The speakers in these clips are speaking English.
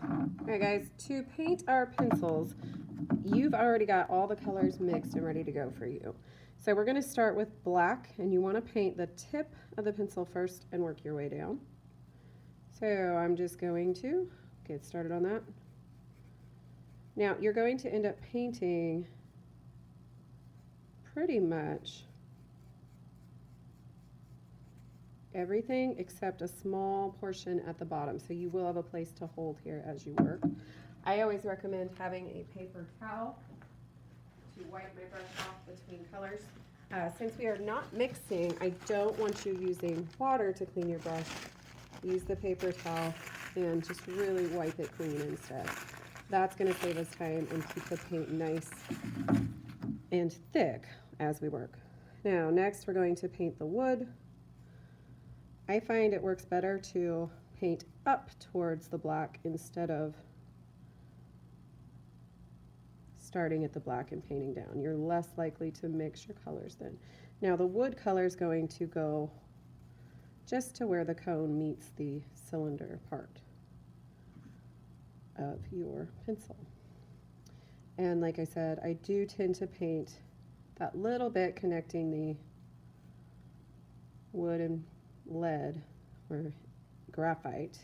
Alright guys, to paint our pencils, you've already got all the colors mixed and ready to go for you. So we're going to start with black, and you want to paint the tip of the pencil first and work your way down. So I'm just going to get started on that. Now you're going to end up painting pretty much everything except a small portion at the bottom, so you will have a place to hold here as you work. I always recommend having a paper towel to wipe my brush off between colors. Since we are not mixing, I don't want you using water to clean your brush. Use the paper towel and just really wipe it clean instead. That's going to save us time and keep the paint nice and thick as we work. Now next we're going to paint the wood. I find it works better to paint up towards the black instead of starting at the black and painting down. You're less likely to mix your colors then. Now the wood color is going to go just to where the cone meets the cylinder part of your pencil. And like I said, I do tend to paint that little bit connecting the wood and lead or graphite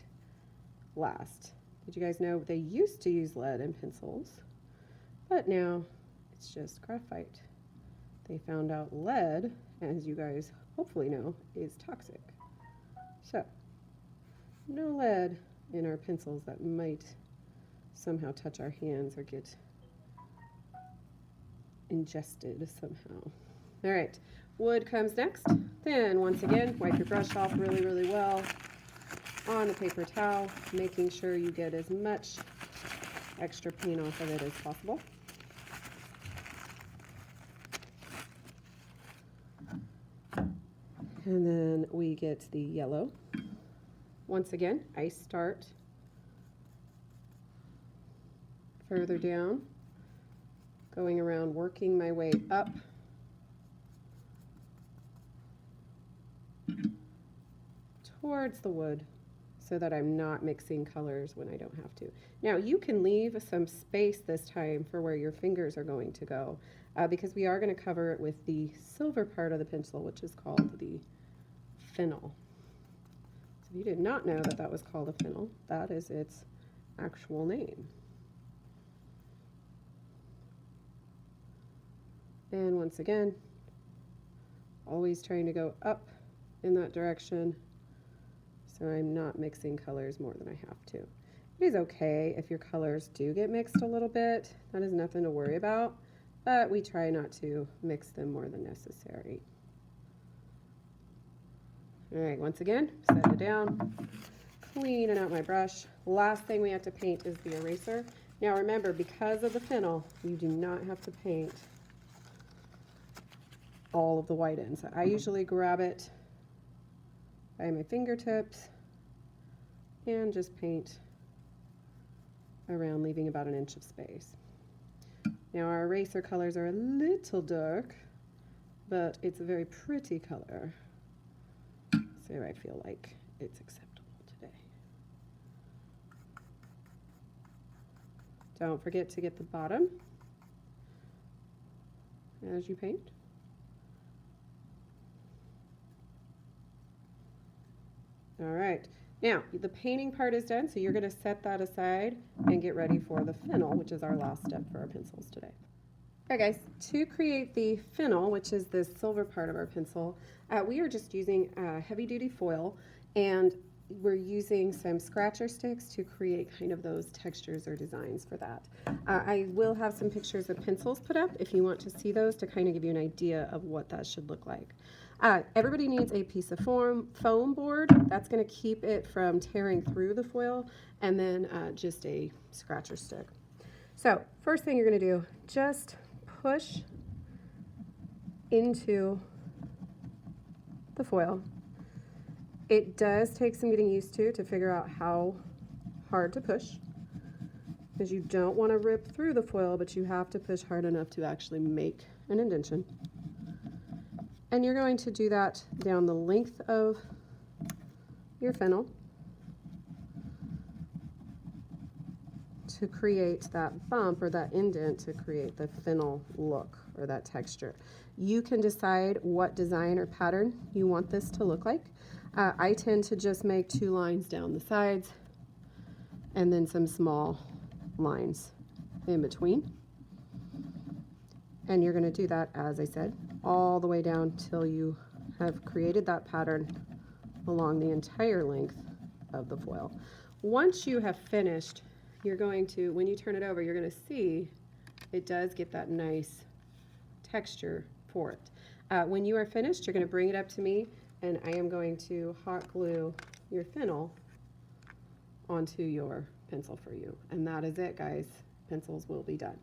last. Did you guys know they used to use lead in pencils, but now it's just graphite. They found out lead, as you guys hopefully know, is toxic. So no lead in our pencils that might somehow touch our hands or get ingested somehow. All right, wood comes next. Then once again, wipe your brush off really, really well on the paper towel, making sure you get as much extra paint off of it as possible. And then we get the yellow. Once again, I start further down, going around, working my way up towards the wood so that I'm not mixing colors when I don't have to. Now you can leave some space this time for where your fingers are going to go because we are going to cover it with the silver part of the pencil, which is called the fennel. So if you did not know that that was called a fennel, that is its actual name. And once again, always trying to go up in that direction so I'm not mixing colors more than I have to. It is okay if your colors do get mixed a little bit. That is nothing to worry about, but we try not to mix them more than necessary. All right, once again, set it down, cleaning out my brush. Last thing we have to paint is the eraser. Now remember, because of the fennel, you do not have to paint all of the white ends. I usually grab it by my fingertips and just paint around, leaving about 1 inch of space. Now our eraser colors are a little dark, but it's a very pretty color, so I feel like it's acceptable today. Don't forget to get the bottom as you paint. All right, now the painting part is done, so you're going to set that aside and get ready for the fennel, which is our last step for our pencils today. All right guys, to create the fennel, which is the silver part of our pencil, we are just using heavy duty foil, and we're using some scratcher sticks to create kind of those textures or designs for that. I will have some pictures of pencils put up if you want to see those to kind of give you an idea of what that should look like. Everybody needs a piece of foam board. That's going to keep it from tearing through the foil, and then just a scratcher stick. So first thing you're going to do, just push into the foil. It does take some getting used to figure out how hard to push, because you don't want to rip through the foil, but you have to push hard enough to actually make an indentation. And you're going to do that down the length of your fennel. to create that bump or that indent to create the fennel look or that texture. You can decide what design or pattern you want this to look like. I tend to just make 2 lines down the sides and then some small lines in between. And you're going to do that, as I said, all the way down till you have created that pattern along the entire length of the foil. Once you have finished, you're going to, when you turn it over, you're going to see it does get that nice texture for it. When you are finished, you're going to bring it up to me, and I am going to hot glue your fennel onto your pencil for you. And that is it, guys. Pencils will be done.